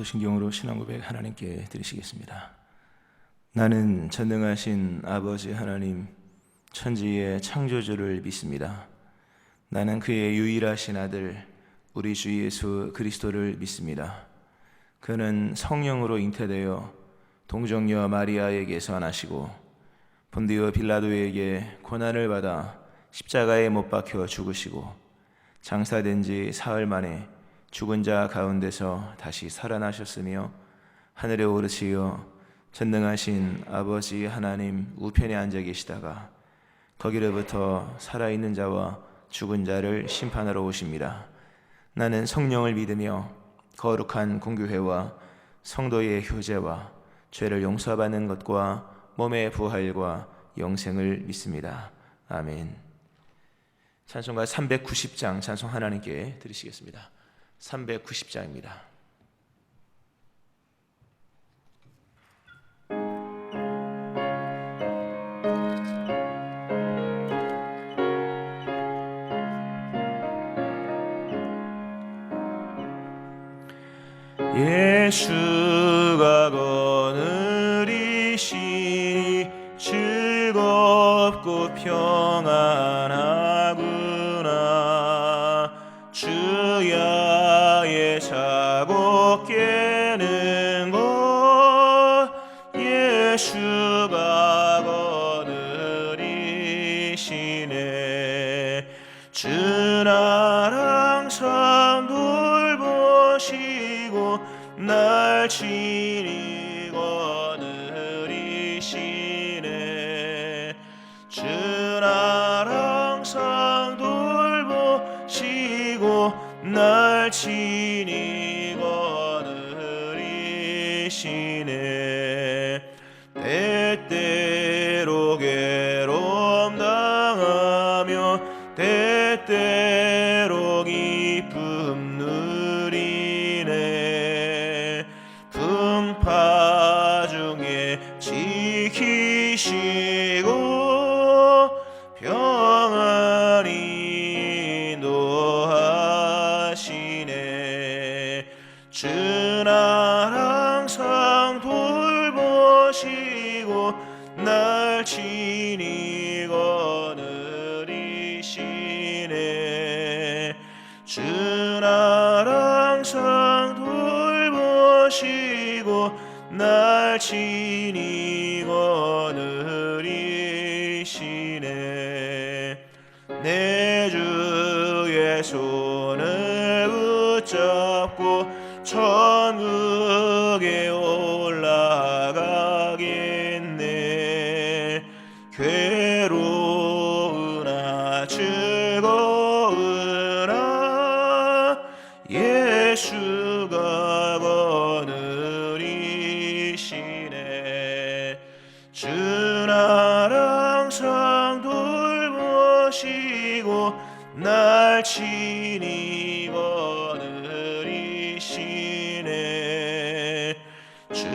신경으로 신앙 고백 하나님께 드리시겠습니다. 나는 전능하신 아버지 하나님, 천지의 창조주를 믿습니다. 나는 그의 유일하신 아들 우리 주 예수 그리스도를 믿습니다. 그는 성령으로 잉태되어 동정녀 마리아에게서 나시고 본디오 빌라도에게 고난을 받아 십자가에 못 박혀 죽으시고 장사된 지 사흘 만에 죽은 자 가운데서 다시 살아나셨으며 하늘에 오르시어 전능하신 아버지 하나님 우편에 앉아 계시다가 거기로부터 살아있는 자와 죽은 자를 심판하러 오십니다. 나는 성령을 믿으며 거룩한 공교회와 성도의 교제와 죄를 용서받는 것과 몸의 부활과 영생을 믿습니다. 아멘. 찬송가 390장 찬송 하나님께 드리시겠습니다. 390장입니다. 예수가 거느리시니 즐겁고 평안하구나. 주야의 자고 깨는 것 예수가 거느리시네. 주 나를 항상 돌보시고 날 친히 거느리시네. 주 나를 항상 돌보시고 날 친히 거느리시네. 때때로 괴로움 당하며 때때로 기쁨 누리네. 풍파 중에 지키시고 평안히 인도하시네. 주 나를 항상 돌보시고 날 친히 거느리시네. 주 나를 항상 돌보시고 날 친히 거느리시네. 내 주의 손을 붙잡고 천국에 올라가겠네. 괴로우나 즐거우나 예수가 거느리시네. 주 나를 항상 돌보시고 날 친히 거느리시네. 주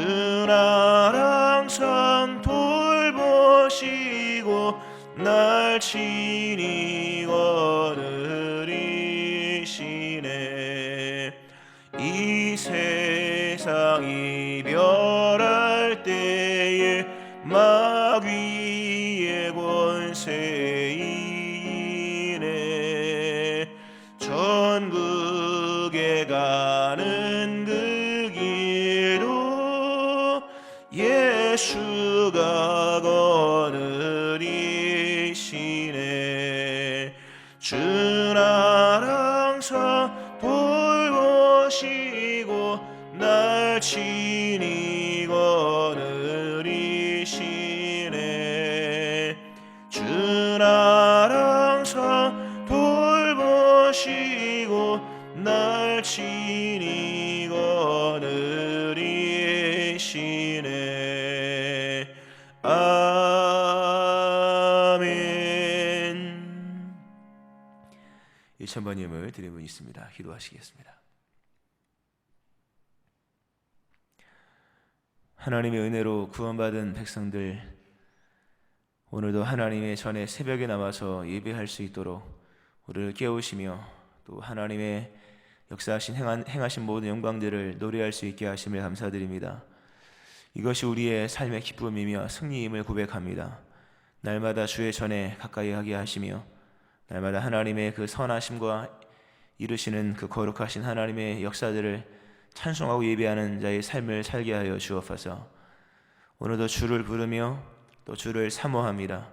나를 항상 돌보시고 날 친히 거느리시네. 이 세상 이별할 때에 마귀의 권세이네. 천국에 가는 그 길도 예수가 거느리시네. 주 나를 항상 돌보시고 날 친히 거느리시네. 주 나를 항상 돌보시고 날 친히 거느리시네. 아멘. 1000번임을 드린 분 있습니다. 기도하시겠습니다. 하나님의 은혜로 구원받은 백성들, 오늘도 하나님의 전에 새벽에 나와서 예배할 수 있도록 우리를 깨우시며 또 하나님의 행하신 모든 영광들을 노래할 수 있게 하심을 감사드립니다. 이것이 우리의 삶의 기쁨이며 승리임을 고백합니다. 날마다 주의 전에 가까이 하게 하시며 날마다 하나님의 그 선하심과 이루시는 그 거룩하신 하나님의 역사들을 찬송하고 예배하는 자의 삶을 살게 하여 주옵소서. 오늘도 주를 부르며 또 주를 사모합니다.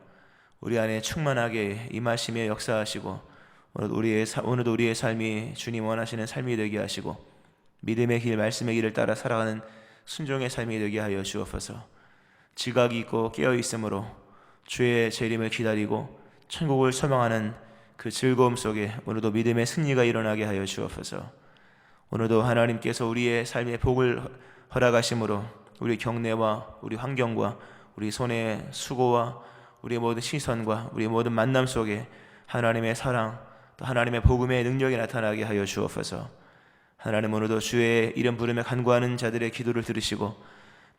우리 안에 충만하게 임하시며 역사하시고 오늘도 우리의 삶이 주님 원하시는 삶이 되게 하시고 믿음의 길, 말씀의 길을 따라 살아가는 순종의 삶이 되게 하여 주옵소서. 지각이 있고 깨어 있으므로 주의 재림을 기다리고 천국을 소망하는 그 즐거움 속에 오늘도 믿음의 승리가 일어나게 하여 주옵소서. 오늘도 하나님께서 우리의 삶의 복을 허락하심으로 우리 경내와 우리 환경과 우리 손의 수고와 우리의 모든 시선과 우리의 모든 만남 속에 하나님의 사랑 또 하나님의 복음의 능력이 나타나게 하여 주옵소서. 하나님, 오늘도 주의 이름 부르며 간구하는 자들의 기도를 들으시고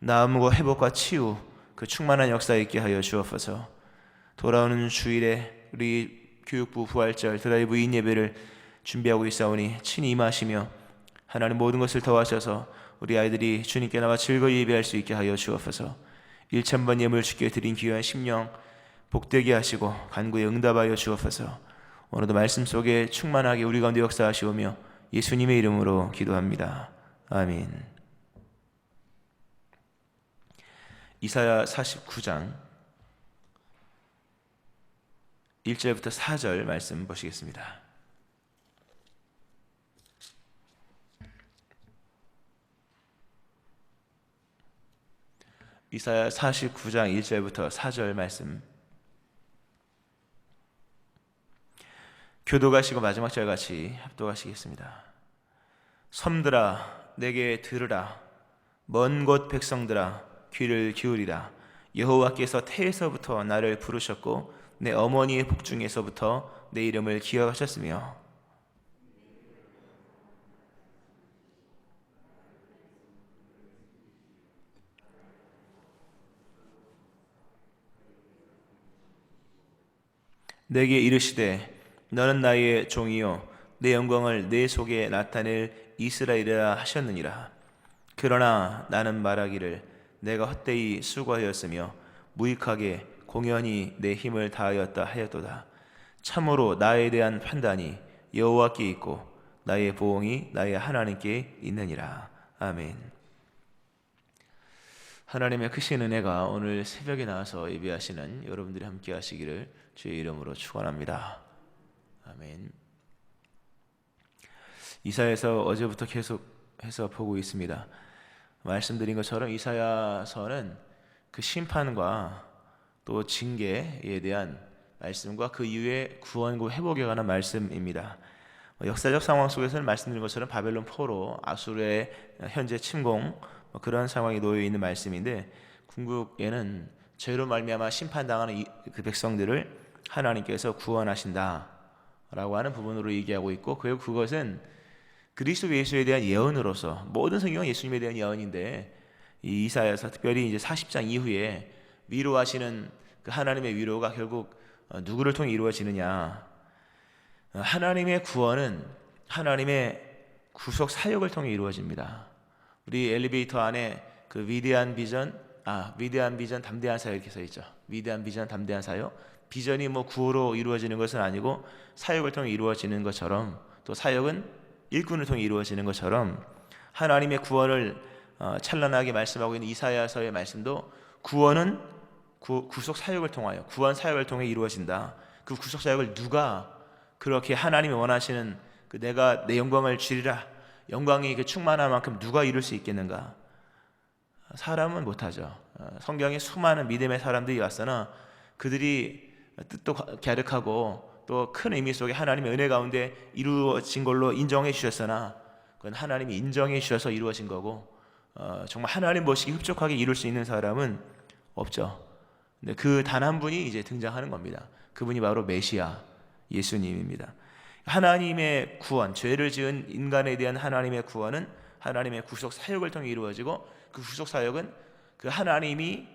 나음과 회복과 치유 그 충만한 역사 있게 하여 주옵소서. 돌아오는 주일에 우리 교육부 부활절 드라이브 인 예배를 준비하고 있사오니 친히 임하시며 하나님 모든 것을 더하셔서 우리 아이들이 주님께 나와 즐거이 예배할 수 있게 하여 주옵소서. 1000번 예물 주께 드린 귀한 심령 복되게 하시고 간구에 응답하여 주옵소서. 오늘도 말씀 속에 충만하게 우리 가운데 역사하시오며 예수님의 이름으로 기도합니다. 아멘. 이사야 49장 1절부터 4절 말씀 보시겠습니다. 이사야 49장 1절부터 4절 말씀. 교도가시고 마지막 절 같이 합독하시겠습니다. 섬들아 내게 들으라. 먼 곳 백성들아 귀를 기울이라. 여호와께서 태에서부터 나를 부르셨고 내 어머니의 복중에서부터 내 이름을 기억하셨으며 내게 이르시되 너는 나의 종이요 내 영광을 내 속에 나타낼 이스라엘이라 하셨느니라. 그러나 나는 말하기를 내가 헛되이 수고하였으며 무익하게 공연히 내 힘을 다하였다 하였도다. 참으로 나에 대한 판단이 여호와께 있고 나의 보응이 나의 하나님께 있느니라. 아멘. 하나님의 크신 은혜가 오늘 새벽에 나와서 예배하시는 여러분들이 함께 하시기를 주의 이름으로 축원합니다. 아멘. 이사야서 어제부터 계속해서 보고 있습니다. 말씀드린 것처럼 이사야서는 그 심판과 또 징계에 대한 말씀과 그 이후에 구원과 회복에 관한 말씀입니다. 역사적 상황 속에서는 말씀드린 것처럼 바벨론 포로 아수르의 현재 침공 그런 상황이 놓여 있는 말씀인데, 궁극에는 죄로 말미암아 심판당하는 그 백성들을 하나님께서 구원하신다라고 하는 부분으로 얘기하고 있고, 그것은 그리스도 예수에 대한 예언으로서, 모든 성경은 예수님에 대한 예언인데 이 이사야서 특별히 이제 40장 이후에 위로하시는 그 하나님의 위로가 결국 누구를 통해 이루어지느냐? 하나님의 구원은 하나님의 구속 사역을 통해 이루어집니다. 우리 엘리베이터 안에 그 위대한 비전, 담대한 사역 이렇게 써 있죠. 위대한 비전, 담대한 사역. 비전이 뭐 구호로 이루어지는 것은 아니고 사역을 통해 이루어지는 것처럼, 또 사역은 일꾼을 통해 이루어지는 것처럼 하나님의 구원을 찬란하게 말씀하고 있는 이사야서의 말씀도 구원은 구속 사역을 통하여, 구원 사역을 통해 이루어진다. 그 구속 사역을 누가 그렇게 하나님이 원하시는 그 내가 내 영광을 주리라, 영광이 그 충만한 만큼 누가 이룰 수 있겠는가? 사람은 못하죠. 성경에 수많은 믿음의 사람들이 왔으나 그들이 뜻도 갸륵하고 또 큰 의미 속에 하나님의 은혜 가운데 이루어진 걸로 인정해 주셨으나 그건 하나님이 인정해 주셔서 이루어진 거고, 정말 하나님 보시기 흡족하게 이룰 수 있는 사람은 없죠. 근데 그 단 한 분이 이제 등장하는 겁니다. 그분이 바로 메시아 예수님입니다. 하나님의 구원, 죄를 지은 인간에 대한 하나님의 구원은 하나님의 구속 사역을 통해 이루어지고, 그 구속 사역은 그 하나님이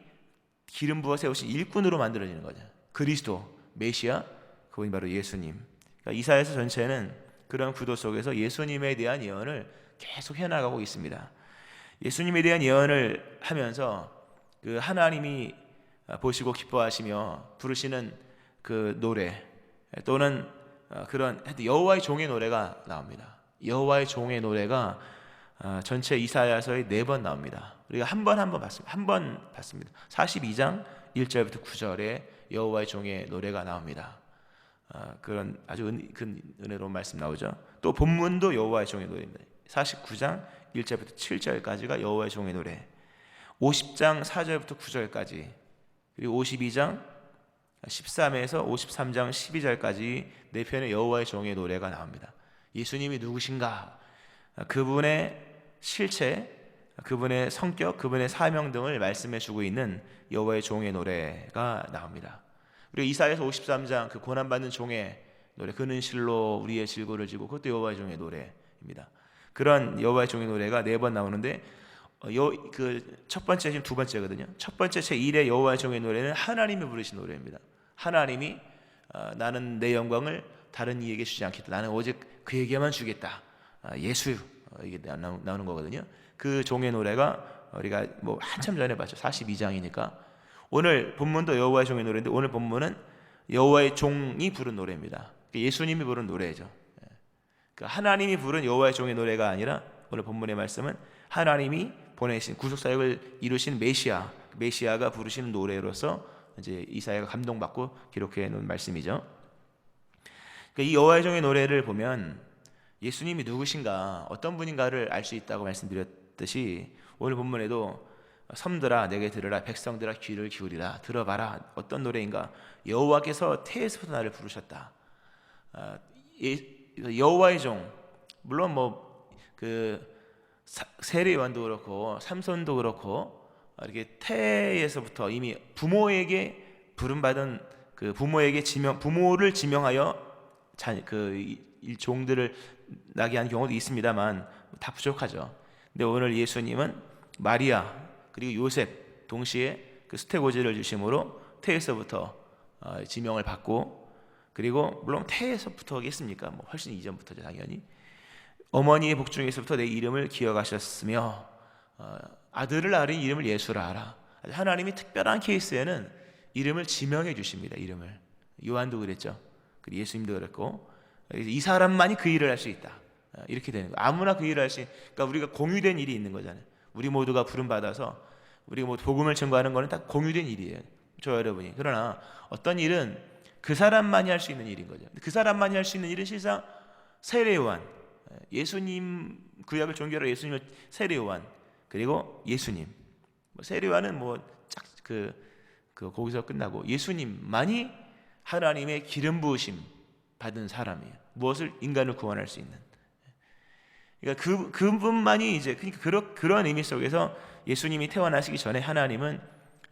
기름 부어 세우신 일꾼으로 만들어지는 거죠. 그리스도, 메시아, 그분이 바로 예수님. 그러니까 이사야서 전체는 그런 구도 속에서 예수님에 대한 예언을 계속 해나가고 있습니다. 예수님에 대한 예언을 하면서 그 하나님이 보시고 기뻐하시며 부르시는 그 노래 또는 그런 여호와의 종의 노래가 나옵니다. 여호와의 종의 노래가 전체 이사야서에 4번 나옵니다. 우리가 한 번 봤습니다. 한 번 봤습니다. 42장 1절부터 9절에 여호와의 종의 노래가 나옵니다. 그런 아주 은혜로운 말씀 나오죠. 또 본문도 여호와의 종의 노래입니다. 49장 1절부터 7절까지가 여호와의 종의 노래, 50장 4절부터 9절까지, 그리고 52장 13에서 53장 12절까지 4편의 여호와의 종의 노래가 나옵니다. 예수님이 누구신가, 그분의 실체, 그분의 성격, 그분의 사명 등을 말씀해 주고 있는 여호와의 종의 노래가 나옵니다. 그리고 이사야서 53장 그 고난받는 종의 노래, 그는 실로 우리의 질고를 지고, 그것도 여호와의 종의 노래입니다. 그런 여호와의 종의 노래가 4번 나오는데 그 첫 번째, 지금 두 번째거든요. 첫 번째 제1의 여호와의 종의 노래는 하나님이 부르신 노래입니다. 하나님이 나는 내 영광을 다른 이에게 주지 않겠다, 나는 오직 그에게만 주겠다, 예수, 이게 나오는 거거든요. 그 종의 노래가 우리가 뭐 한참 전에 봤죠. 42장이니까. 오늘 본문도 여호와의 종의 노래인데 오늘 본문은 여호와의 종이 부른 노래입니다. 예수님이 부른 노래죠. 하나님이 부른 여호와의 종의 노래가 아니라 오늘 본문의 말씀은 하나님이 보내신 구속사역을 이루신 메시아가 부르시는 노래로서 이제 이사야가 감동받고 기록해 놓은 말씀이죠. 이 여호와의 종의 노래를 보면 예수님이 누구신가, 어떤 분인가를 알 수 있다고 말씀드렸듯이 오늘 본문에도 섬들아 내게 들으라, 백성들아 귀를 기울이라, 들어봐라. 어떤 노래인가? 여호와께서 태에서부터 나를 부르셨다. 여호와의 종, 물론 그 세례 요한도 그렇고 삼손도 그렇고 이렇게 태에서부터 이미 부모에게 부름받은 그 부모를 지명하여 종들을 나게 한 경우도 있습니다만 다 부족하죠. 근데 오늘 예수님은 마리아 그리고 요셉 동시에 그 수태고지를 주심으로 태에서부터 지명을 받고, 그리고 물론 태에서부터겠습니까? 훨씬 이전부터죠, 당연히. 어머니의 복중에서부터 내 이름을 기억하셨으며 아들을 낳은 이름을 예수라 하라. 하나님이 특별한 케이스에는 이름을 지명해 주십니다. 이름을. 요한도 그랬죠. 그리고 예수님도 그랬고, 이 사람만이 그 일을 할 수 있다. 이렇게 되는 거예요. 아무나 그 일을 할 수, 그러니까 우리가 공유된 일이 있는 거잖아요. 우리 모두가 부름 받아서 우리가 복음을 전가하는 거는 다 공유된 일이에요. 저 여러분이. 그러나 어떤 일은 그 사람만이 할 수 있는 일인 거죠. 그 사람만이 할 수 있는 일은 실상 세례 요한, 예수님, 구약을 종교로 예수님을 세례 요한, 그리고 예수님. 세례 요한은 거기서 끝나고 예수님만이 하나님의 기름 부으심 받은 사람이에요. 무엇을? 인간을 구원할 수 있는. 그러니까 그분만이 이제, 그러니까 그런 의미 속에서 예수님이 태어나시기 전에 하나님은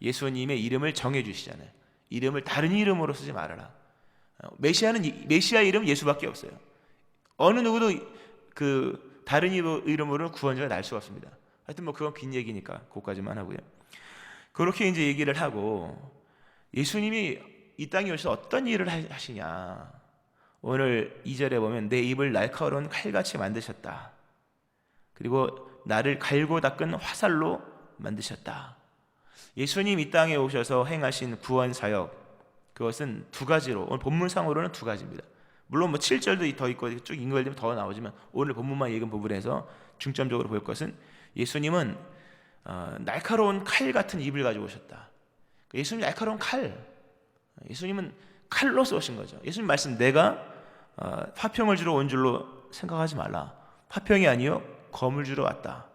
예수님의 이름을 정해 주시잖아요. 이름을 다른 이름으로 쓰지 말아라. 메시아 이름 예수밖에 없어요. 어느 누구도 그 다른 이름으로 구원자가 날 수가 없습니다. 하여튼 그건 긴 얘기니까 그것까지만 하고요. 그렇게 이제 얘기를 하고, 예수님이 이 땅에 오셔서 어떤 일을 하시냐. 오늘 2절에 보면 내 입을 날카로운 칼같이 만드셨다. 그리고 나를 갈고 닦은 화살로 만드셨다. 예수님 이 땅에 오셔서 행하신 구원 사역, 그것은 두 가지로, 오늘 본문상으로는 두 가지입니다. 물론 7절도 더 있고 쭉 인글되면 더 나오지만 오늘 본문만 읽은 부분에서 중점적으로 볼 것은 예수님은 날카로운 칼 같은 입을 가지고 오셨다. 예수님 날카로운 칼, 예수님은 칼로서 오신 거죠. 예수님 말씀, 내가 화평을 주러 온 줄로 생각하지 말라. 화평이 아니요 검을 주러 왔다.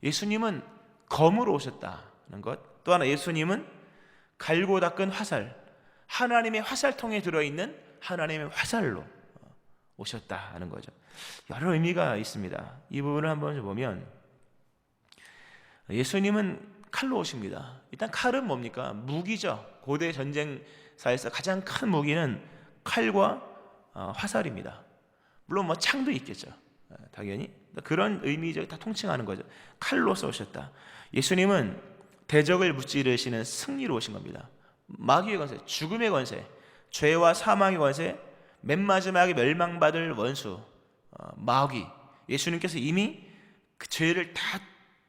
예수님은 검으로 오셨다는 것. 또 하나, 예수님은 갈고 닦은 화살, 하나님의 화살통에 들어있는 하나님의 화살로 오셨다 하는 거죠. 여러 의미가 있습니다. 이 부분을 한번 보면 예수님은 칼로 오십니다. 일단 칼은 뭡니까? 무기죠. 고대 전쟁사에서 가장 큰 무기는 칼과 화살입니다. 물론 창도 있겠죠. 당연히 그런 의미적 다 통칭하는 거죠. 칼로서 오셨다. 예수님은 대적을 무찌르시는 승리로 오신 겁니다. 마귀의 권세, 죽음의 권세, 죄와 사망의 권세, 맨 마지막에 멸망받을 원수, 마귀, 예수님께서 이미 그 죄를 다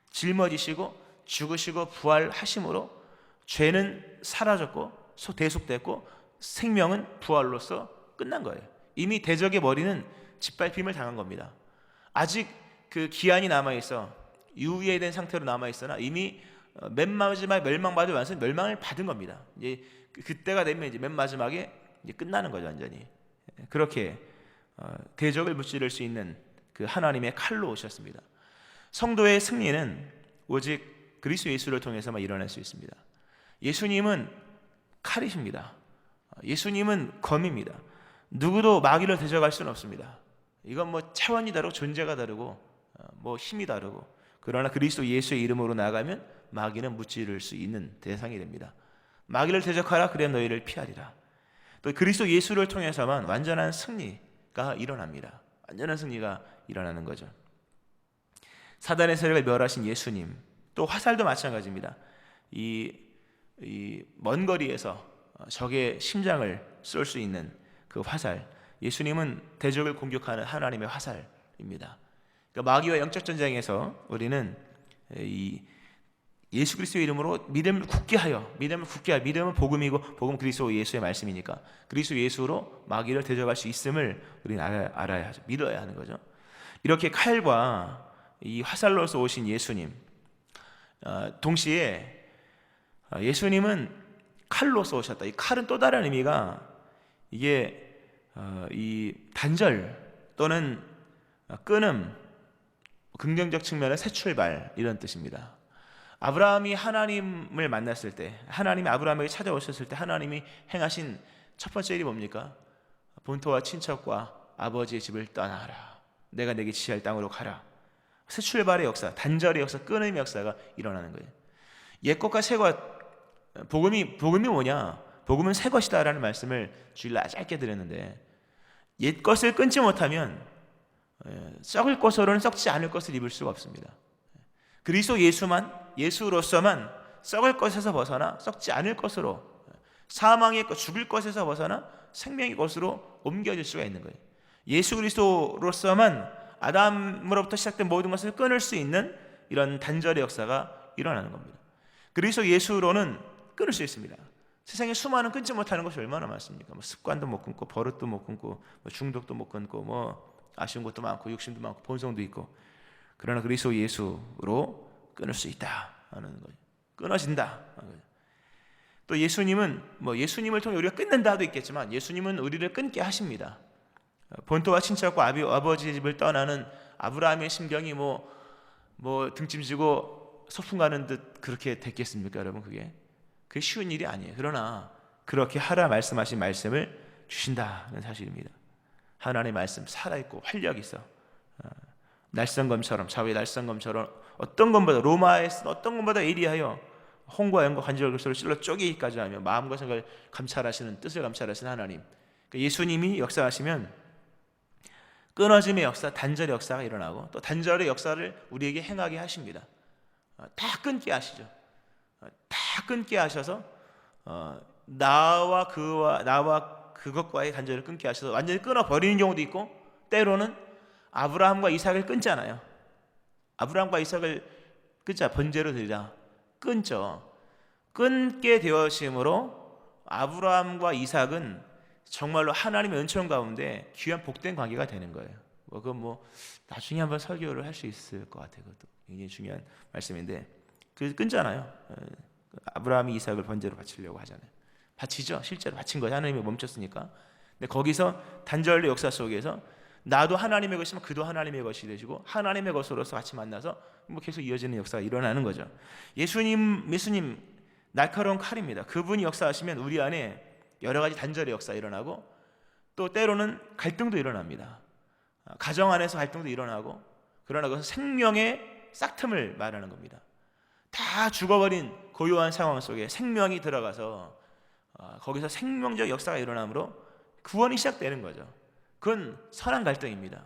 짊어지시고 죽으시고 부활하심으로 죄는 사라졌고 대속됐고 생명은 부활로서 끝난 거예요. 이미 대적의 머리는 짓밟힘을 당한 겁니다. 아직 그 기한이 남아있어 유예된 상태로 남아있으나 이미 맨 마지막에 멸망받을 완성 멸망을 받은 겁니다. 이제 그때가 되면 이제 맨 마지막에 이제 끝나는 거죠. 완전히 그렇게 대적을 무찌를 수 있는 그 하나님의 칼로 오셨습니다. 성도의 승리는 오직 그리스도 예수를 통해서만 일어날 수 있습니다. 예수님은 칼이십니다. 예수님은 검입니다. 누구도 마귀를 대적할 수는 없습니다. 이건 뭐 차원이 다르고 존재가 다르고 뭐 힘이 다르고, 그러나 그리스도 예수의 이름으로 나아가면 마귀는 무찌를 수 있는 대상이 됩니다. 마귀를 대적하라, 그래 너희를 피하리라. 또 그리스도 예수를 통해서만 완전한 승리가 일어납니다. 완전한 승리가 일어나는 거죠. 사단의 세력을 멸하신 예수님, 또 화살도 마찬가지입니다. 이 먼 거리에서 적의 심장을 쏠 수 있는 그 화살, 예수님은 대적을 공격하는 하나님의 화살입니다. 그러니까 마귀와 영적 전쟁에서 우리는 이 예수 그리스도의 이름으로 믿음을 굳게 하여, 믿음은 복음이고 복음 그리스도 예수의 말씀이니까 그리스도 예수로 마귀를 대적할 수 있음을 우리는 알아야 하죠. 믿어야 하는 거죠. 이렇게 칼과 이 화살로서 오신 예수님, 동시에 예수님은 칼로서 오셨다. 이 칼은 또 다른 의미가, 이게 이 단절 또는 끊음, 긍정적 측면의 새 출발, 이런 뜻입니다. 아브라함이 하나님을 만났을 때, 하나님이 아브라함에게 찾아오셨을 때 하나님이 행하신 첫 번째 일이 뭡니까? 본토와 친척과 아버지의 집을 떠나라, 내가 내게 지시할 땅으로 가라. 새 출발의 역사, 단절의 역사, 끊음의 역사가 일어나는 거예요. 옛것과 새것, 복음이 뭐냐? 복음은 새 것이다라는 말씀을 주일날 짧게 드렸는데, 옛 것을 끊지 못하면 썩을 것으로는 썩지 않을 것을 입을 수가 없습니다. 그리스도 예수로서만 썩을 것에서 벗어나 썩지 않을 것으로, 사망의 것, 죽을 것에서 벗어나 생명의 것으로 옮겨질 수가 있는 거예요. 예수 그리스도로서만 아담으로부터 시작된 모든 것을 끊을 수 있는 이런 단절의 역사가 일어나는 겁니다. 그리스도 예수로는 끊을 수 있습니다. 세상에 수많은 끊지 못하는 것이 얼마나 많습니까? 뭐 습관도 못 끊고, 버릇도 못 끊고, 뭐 중독도 못 끊고, 뭐 아쉬운 것도 많고, 욕심도 많고, 본성도 있고. 그러나 그리스도 예수로 끊을 수 있다 하는 거예요. 끊어진다. 또 예수님은 예수님을 통해 우리가 끊는다도 있겠지만, 예수님은 우리를 끊게 하십니다. 본토와 친척과 아버지의 집을 떠나는 아브라함의 심경이 등짐지고 소풍 가는 듯 그렇게 됐겠습니까, 여러분? 그게 쉬운 일이 아니에요. 그러나 그렇게 하라 말씀하신 말씀을 주신다는 사실입니다. 하나님의 말씀 살아있고 활력이 있어. 날성검처럼, 좌우의 날성검처럼 어떤 것보다, 로마에 쓴 어떤 것보다 예리하여 홍과 영과 관절과 결소를 찔러 쪼개기까지 하며 마음과 생각을 감찰하시는, 뜻을 감찰하시는 하나님. 예수님이 역사하시면 끊어짐의 역사, 단절의 역사가 일어나고, 또 단절의 역사를 우리에게 행하게 하십니다. 다 끊게 하시죠. 다 끊게 하셔서 나와 그것과의 단절을 끊게 하셔서 완전히 끊어버리는 경우도 있고, 때로는 아브라함과 이삭을 끊잖아요. 아브라함과 이삭을 번제로 드리라, 끊죠. 끊게 되어심으로 아브라함과 이삭은 정말로 하나님의 은총 가운데 귀한 복된 관계가 되는 거예요. 그건 나중에 한번 설교를 할 수 있을 것 같아요. 그것도 굉장히 중요한 말씀인데, 끊잖아요. 아브라함이 이삭을 번제로 바치려고 하잖아요. 바치죠. 실제로 바친 거예요. 하나님이 멈췄으니까. 근데 거기서 단절의 역사 속에서 나도 하나님의 것이면 그도 하나님의 것이 되시고, 하나님의 것으로서 같이 만나서 계속 이어지는 역사가 일어나는 거죠. 예수님 날카로운 칼입니다. 그분이 역사하시면 우리 안에 여러 가지 단절의 역사가 일어나고, 또 때로는 갈등도 일어납니다. 가정 안에서 갈등도 일어나고, 그러나 그것은 생명의 싹틈을 말하는 겁니다. 다 죽어버린 고요한 상황 속에 생명이 들어가서 거기서 생명적 역사가 일어나므로 구원이 시작되는 거죠. 그건 선한 갈등입니다.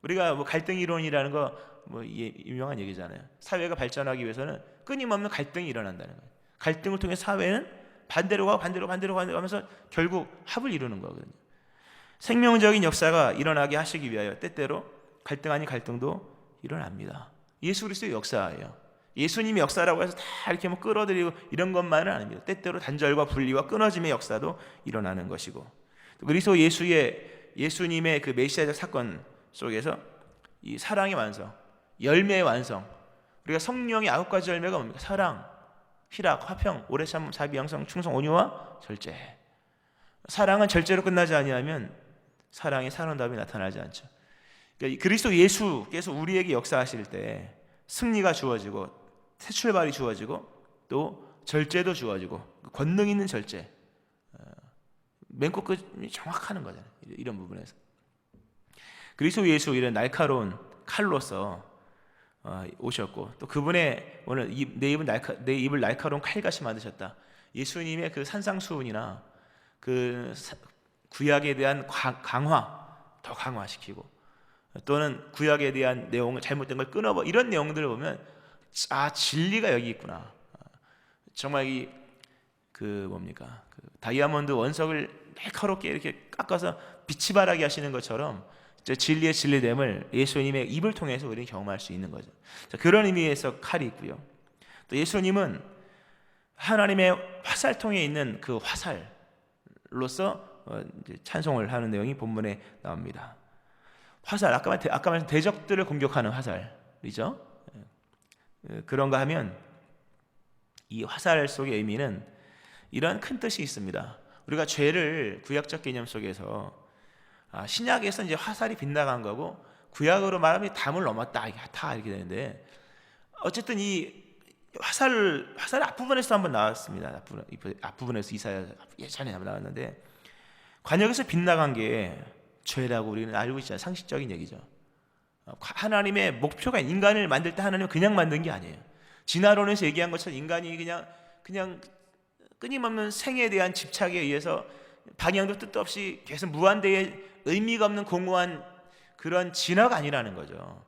우리가 갈등 이론이라는 거 유명한 얘기잖아요. 사회가 발전하기 위해서는 끊임없는 갈등이 일어난다는 거예요. 갈등을 통해 사회는 반대로 가고 반대로 하면서 결국 합을 이루는 거거든요. 생명적인 역사가 일어나게 하시기 위하여 때때로 갈등 아닌 갈등도 일어납니다. 예수 그리스도의 역사예요. 예수님의 역사라고 해서 다 이렇게 뭐 끌어들이고 이런 것만은 아닙니다. 때때로 단절과 분리와 끊어짐의 역사도 일어나는 것이고, 그리스도 예수님의 그 메시아적 사건 속에서 이 사랑의 완성, 열매의 완성, 우리가 성령의 9가지 열매가 뭡니까? 사랑, 희락, 화평, 오래 참음, 자비, 양성, 충성, 온유와 절제. 사랑은 절제로 끝나지 아니하면 사랑의 사랑답이 나타나지 않죠. 그러니까 그리스도 예수께서 우리에게 역사하실 때 승리가 주어지고 새 출발이 주어지고 또 절제도 주어지고 권능 있는 절제, 맨 끝끝이 정확하는 거잖아요. 이런 부분에서 그리스도 예수 이런 날카로운 칼로서 오셨고, 또 그분의 오늘 내 입을 날카로운 칼같이 만드셨다. 예수님의 그 산상수훈이나 그 구약에 대한 강화, 더 강화시키고, 또는 구약에 대한 내용을 잘못된 걸 끊어버, 이런 내용들을 보면 진리가 여기 있구나. 정말 그 다이아몬드 원석을 날카롭게 이렇게 깎아서 빛이 바라게 하시는 것처럼 진리의 진리됨을 예수님의 입을 통해서 우리는 경험할 수 있는 거죠. 그런 의미에서 칼이 있고요. 또 예수님은 하나님의 화살통에 있는 그 화살로서 찬송을 하는 내용이 본문에 나옵니다. 화살, 아까 말한 대적들을 공격하는 화살이죠. 그런가 하면 이 화살 속의 의미는 이런 큰 뜻이 있습니다. 우리가 죄를 구약적 개념 속에서 신약에서 이제 화살이 빗나간 거고, 구약으로 말하면 담을 넘었다 이렇게 되는데, 어쨌든 이 화살 앞부분에서 한번 나왔습니다. 앞부분에서 이사야 예전에 한번 나왔는데, 관역에서 빗나간 게 죄라고 우리는 알고 있잖아요. 상식적인 얘기죠. 하나님의 목표가 인간을 만들 때 하나님은 그냥 만든 게 아니에요. 진화론에서 얘기한 것처럼 인간이 그냥 끊임없는 생에 대한 집착에 의해서 방향도 뜻도 없이 계속 무한대의 의미가 없는 공허한 그런 진화가 아니라는 거죠.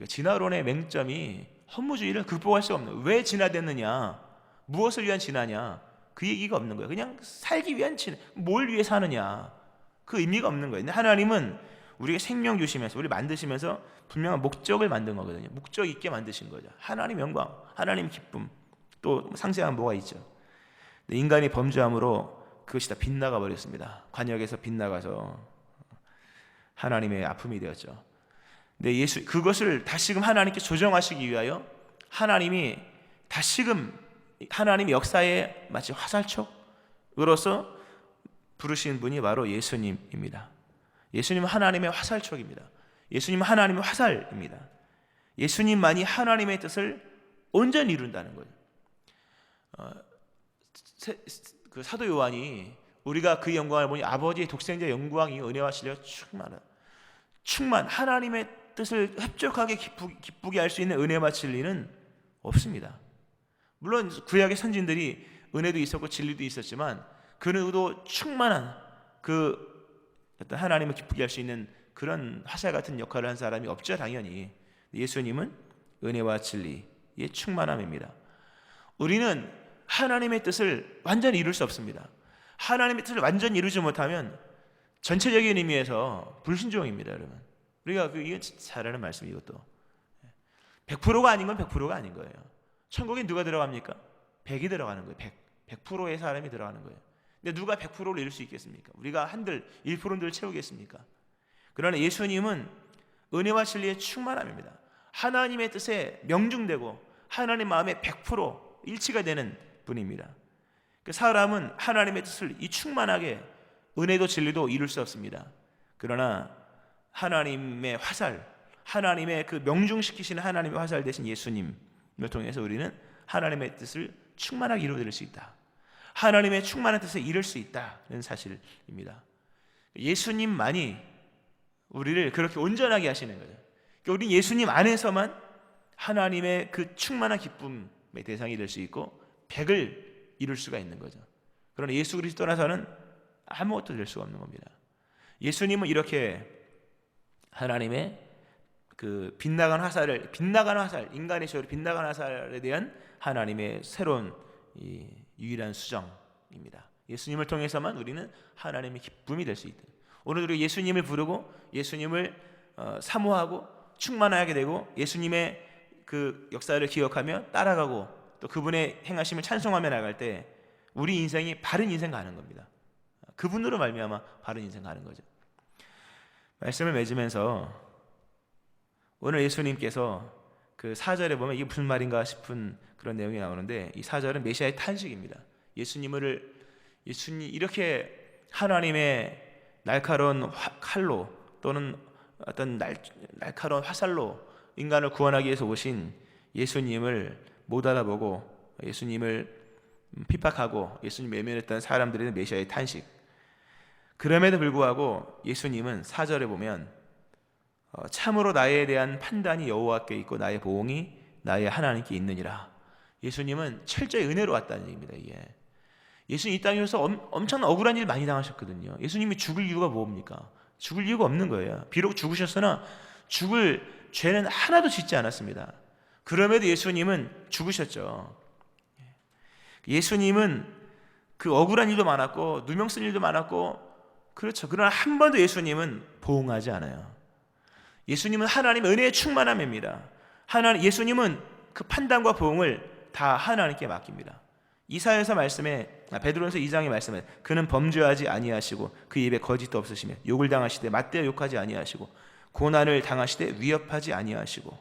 진화론의 맹점이 허무주의를 극복할 수 없는, 왜 진화됐느냐, 무엇을 위한 진화냐, 그 얘기가 없는 거예요. 그냥 살기 위한 진화, 뭘 위해 사느냐, 그 의미가 없는 거예요. 근데 하나님은 우리에게 생명 주시면서, 우리 만드시면서 분명한 목적을 만든 거거든요. 목적 있게 만드신 거죠. 하나님 영광, 하나님 기쁨, 또 상세한 뭐가 있죠. 근데 인간이 범죄함으로 그것이 다 빗나가 버렸습니다. 관역에서 빗나가서 하나님의 아픔이 되었죠. 근데 그것을 다시금 하나님께 조정하시기 위하여 하나님이 다시금 하나님의 역사에 마치 화살촉으로서 부르신 분이 바로 예수님입니다. 예수님은 하나님의 화살촉입니다. 예수님은 하나님의 화살입니다. 예수님만이 하나님의 뜻을 온전히 이룬다는 거예요. 그 사도 요한이 우리가 그 영광을 보니 아버지의 독생자 영광이 은혜와 진리가 충만 하나님의 뜻을 흡족하게 기쁘게 할 수 있는 은혜와 진리는 없습니다. 물론 구약의 선진들이 은혜도 있었고 진리도 있었지만 그들도 충만한 그 어떤 하나님을 기쁘게 할 수 있는 그런 화살 같은 역할을 한 사람이 없죠, 당연히. 예수님은 은혜와 진리의 충만함입니다. 우리는 하나님의 뜻을 완전히 이룰 수 없습니다. 하나님의 뜻을 완전히 이루지 못하면 전체적인 의미에서 불순종입니다, 여러분. 우리가 이게 잘 아는 말씀, 이것도 100%가 아닌 건 100%가 아닌 거예요. 천국에 누가 들어갑니까? 100이 들어가는 거예요. 100%의 사람이 들어가는 거예요. 근데 누가 100%를 이룰 수 있겠습니까? 우리가 한들 1%를 채우겠습니까? 그러나 예수님은 은혜와 진리의 충만함입니다. 하나님의 뜻에 명중되고 하나님 마음에 100% 일치가 되는 분입니다. 그 사람은 하나님의 뜻을 충만하게 은혜도 진리도 이룰 수 없습니다. 그러나 하나님의 화살, 하나님의 그 명중시키시는 하나님의 화살 되신 예수님을 통해서 우리는 하나님의 뜻을 충만하게 이루어낼 수 있다. 하나님의 충만한 뜻을 이룰 수 있다는 사실입니다. 예수님만이 우리를 그렇게 온전하게 하시는 거예요. 우리 예수님 안에서만 하나님의 그 충만한 기쁨의 대상이 될 수 있고 100을 이룰 수가 있는 거죠. 그러나 예수 그리스도 떠나서는 아무것도 될 수가 없는 겁니다. 예수님은 이렇게 하나님의 그 빗나간 화살, 인간의 죄로 빗나간 화살에 대한 하나님의 새로운 유일한 수정입니다. 예수님을 통해서만 우리는 하나님의 기쁨이 될 수 있다. 오늘 우리가 예수님을 부르고 예수님을 사모하고 충만하게 되고 예수님의 그 역사를 기억하며 따라가고 또 그분의 행하심을 찬송하며 나갈 때 우리 인생이 바른 인생 가는 겁니다. 그분으로 말미암아 바른 인생 가는 거죠. 말씀을 맺으면서 오늘 예수님께서 그 4절에 보면 이게 무슨 말인가 싶은 그런 내용이 나오는데, 이 4절은 메시아의 탄식입니다. 예수님 이렇게 하나님의 날카로운 칼로 또는 어떤 날카로운 화살로 인간을 구원하기 위해서 오신 예수님을 못 알아보고 예수님을 핍박하고 예수님 외면했던 사람들의 메시아의 탄식. 그럼에도 불구하고 예수님은 4절에 보면 참으로 나에 대한 판단이 여호와께 있고 나의 보응이 나의 하나님께 있느니라. 예수님은 철저히 은혜로 왔다는 얘기입니다. 이게 예수님 이 땅에서 엄청난 억울한 일 많이 당하셨거든요. 예수님이 죽을 이유가 뭡니까? 죽을 이유가 없는 거예요. 비록 죽으셨으나 죽을 죄는 하나도 짓지 않았습니다. 그럼에도 예수님은 죽으셨죠. 예수님은 그 억울한 일도 많았고 누명 쓴 일도 많았고, 그렇죠. 그러나 한 번도 예수님은 보응하지 않아요. 예수님은 하나님의 은혜의 충만함입니다. 예수님은 그 판단과 보응을 다 하나님께 맡깁니다. 이사야서 말씀에 베드로전서 2장의 말씀에 그는 범죄하지 아니하시고 그 입에 거짓도 없으시며 욕을 당하시되 맞대어 욕하지 아니하시고 고난을 당하시되 위협하지 아니하시고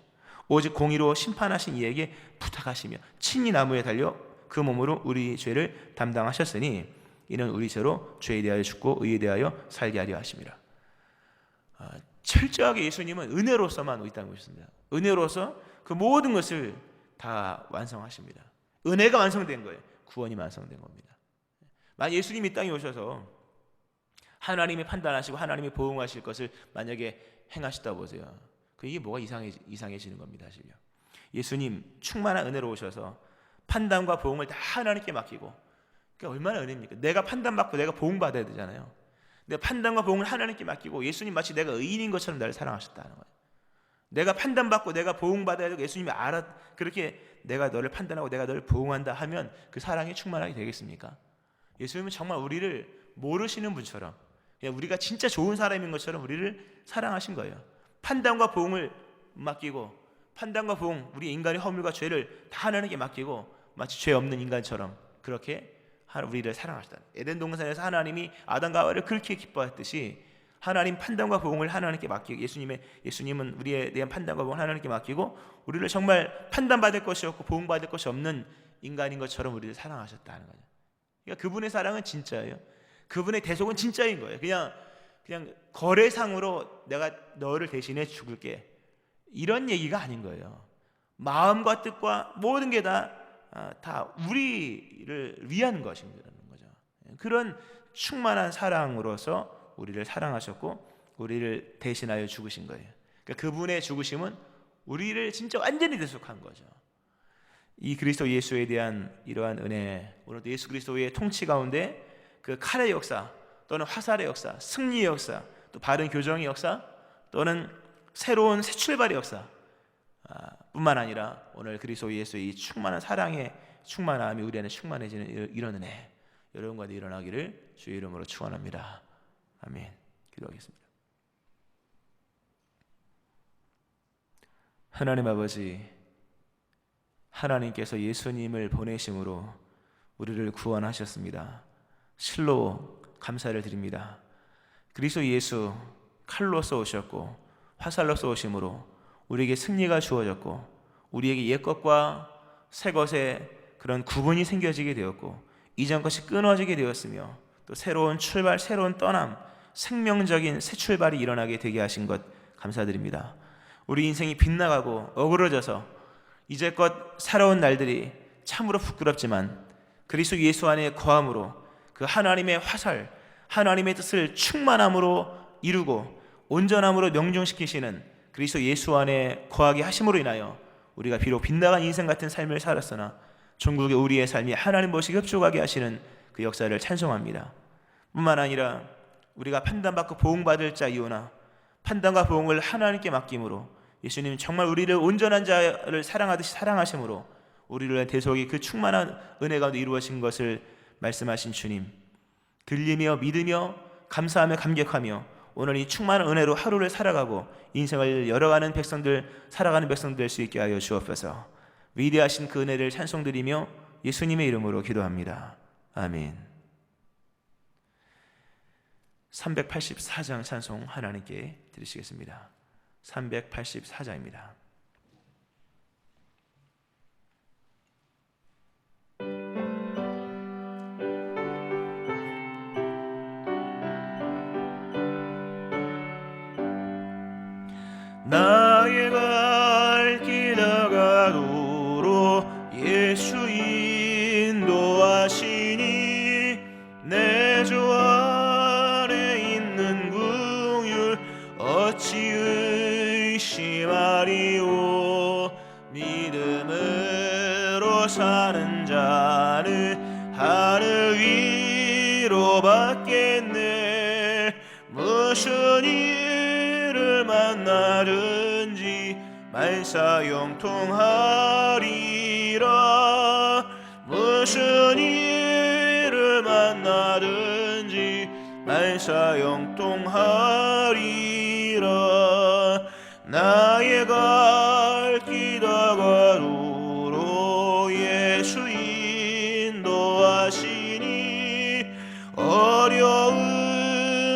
오직 공의로 심판하신 이에게 부탁하시며 친히 나무에 달려 그 몸으로 우리 죄를 담당하셨으니 이는 우리 죄로 죄에 대하여 죽고 의에 대하여 살게 하려 하심이라. 철저하게 예수님은 은혜로서만 이 땅에 오셨습니다. 은혜로서 그 모든 것을 다 완성하십니다. 은혜가 완성된 거예요. 구원이 완성된 겁니다. 만약 예수님이 이 땅에 오셔서 하나님이 판단하시고 하나님이 보응하실 것을 만약에 행하시다 보세요. 이게 뭐가 이상해지는 겁니다. 사실요. 예수님 충만한 은혜로 오셔서 판단과 보응을 다 하나님께 맡기고, 그러니까 얼마나 은혜입니까? 내가 판단받고 내가 보응받아야 되잖아요. 내 판단과 보응을 하나님께 맡기고 예수님 마치 내가 의인인 것처럼 나를 사랑하셨다는 거예요. 내가 판단받고 내가 보응받아야 되고 예수님이 그렇게 내가 너를 판단하고 내가 너를 보응한다 하면 그 사랑이 충만하게 되겠습니까? 예수님은 정말 우리를 모르시는 분처럼 그냥 우리가 진짜 좋은 사람인 것처럼 우리를 사랑하신 거예요. 판단과 보응을 맡기고, 판단과 보응, 우리 인간의 허물과 죄를 다 하나님께 맡기고 마치 죄 없는 인간처럼 그렇게 우리를 사랑하시다. 에덴 동산에서 하나님이 아담과 하와를 그렇게 기뻐했듯이 하나님 판단과 보응을 하나님께 맡기고, 예수님은 우리에 대한 판단과 보응을 하나님께 맡기고 우리를 정말 판단받을 것이 없고 보응받을 것이 없는 인간인 것처럼 우리를 사랑하셨다는 거죠. 그러니까 그분의 사랑은 진짜예요. 그분의 대속은 진짜인 거예요. 그냥 거래상으로 내가 너를 대신해 죽을게, 이런 얘기가 아닌 거예요. 마음과 뜻과 모든 게 다 우리를 위한 것입니다. 거죠. 그런 충만한 사랑으로서 우리를 사랑하셨고 우리를 대신하여 죽으신 거예요. 그러니까 그분의 죽으심은 우리를 진짜 완전히 대속한 거죠. 이 그리스도 예수에 대한 이러한 은혜, 오늘도 예수 그리스도의 통치 가운데 그 칼의 역사 또는 화살의 역사, 승리의 역사, 또 바른 교정의 역사 또는 새로운 새 출발의 역사 뿐만 아니라 오늘 그리스도 예수의 이 충만한 사랑의 충만함이 우리 안에 충만해지는 이런 은혜 여러분과 일어나기를 주의 이름으로 축원합니다. 아멘. 기도하겠습니다. 하나님 아버지, 하나님께서 예수님을 보내심으로 우리를 구원하셨습니다. 실로 감사를 드립니다. 그리스도 예수 칼로서 오셨고 화살로 쏘심으로 우리에게 승리가 주어졌고 우리에게 옛것과 새것의 그런 구분이 생겨지게 되었고 이전 것이 끊어지게 되었으며 또 새로운 출발, 새로운 떠남, 생명적인 새 출발이 일어나게 되게 하신 것 감사드립니다. 우리 인생이 빗나가고 어그러져서 이제껏 살아온 날들이 참으로 부끄럽지만 그리스도 예수 안에 거함으로 그 하나님의 화살, 하나님의 뜻을 충만함으로 이루고 온전함으로 명중시키시는 그리스도 예수 안에 거하게 하심으로 인하여 우리가 비록 빗나간 인생 같은 삶을 살았으나 전국의 우리의 삶이 하나님 보시기 흡족하게 하시는 그 역사를 찬송합니다. 뿐만 아니라 우리가 판단받고 보응받을 자이오나 판단과 보응을 하나님께 맡김으로 예수님 정말 우리를 온전한 자를 사랑하듯이 사랑하심으로 우리를 대속이 그 충만한 은혜 가운데 이루어진 것을 말씀하신 주님, 들리며 믿으며 감사하며 감격하며 오늘 이 충만한 은혜로 하루를 살아가고 인생을 열어가는 백성들, 살아가는 백성들 될 수 있게 하여 주옵소서. 위대하신 그 은혜를 찬송드리며 예수님의 이름으로 기도합니다. 아멘. 384장 찬송 하나님께 드리시겠습니다. 384장입니다. 나의 갈 길 다가도록 예수 인도하시니 내 주 안에 있는 긍휼 어찌 의심하리오. 믿음으로 사는 자는 하늘 위로 받겠네. 무슨 일을 만나든지 만사형통하리라. 무슨 일을 만나든지 만사형통하리라. 나의 갈 길 다가도록 예수 인도하시니 어려운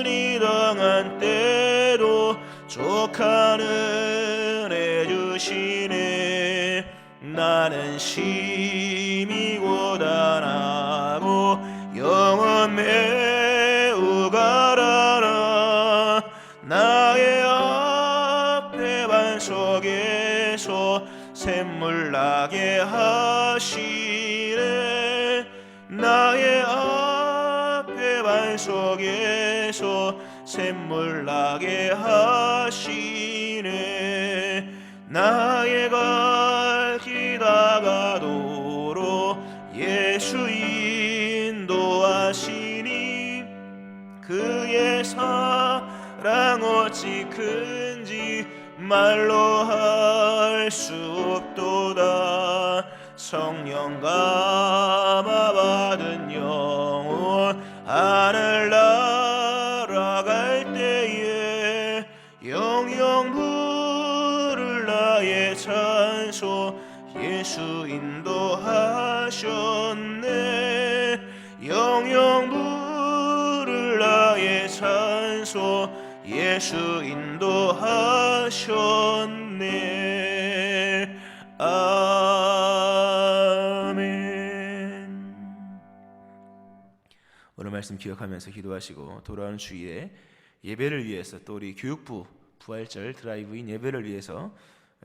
이 당한 때도 족한 은혜 주시네. 나는 심히 고단하고 영혼 매우 가라나. 나의 앞에 반석에서 샘물 나게 하시네. 나의 앞에 반석에서 샘물 나게 하시네. 나의 갈 길 다가도록 예수 인도하시니 그의 사랑 어찌 큰지 말로 할 수 없도다. 성령 감화 받은 영혼 하늘 날아갈 때에 영영 부를 나의 찬송 예수 인도하셨네. 영영 부를 나의 찬송 예수 인도하셨네. 아멘. 오늘 말씀 기억하면서 기도하시고 돌아오는 주일에 예배를 위해서 또 우리 교육부 부활절 드라이브인 예배를 위해서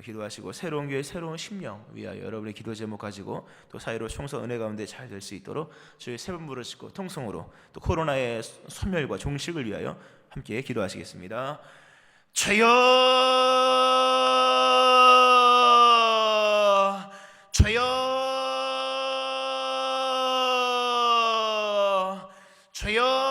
기도하시고 새로운 교회 새로운 심령 위하여 여러분의 기도 제목 가지고 또 사이로 총선 은혜 가운데 잘 될 수 있도록 주의 세 번 부르시고 통성으로 또 코로나의 소멸과 종식을 위하여 함께 기도하시겠습니다. 주여 주여 주여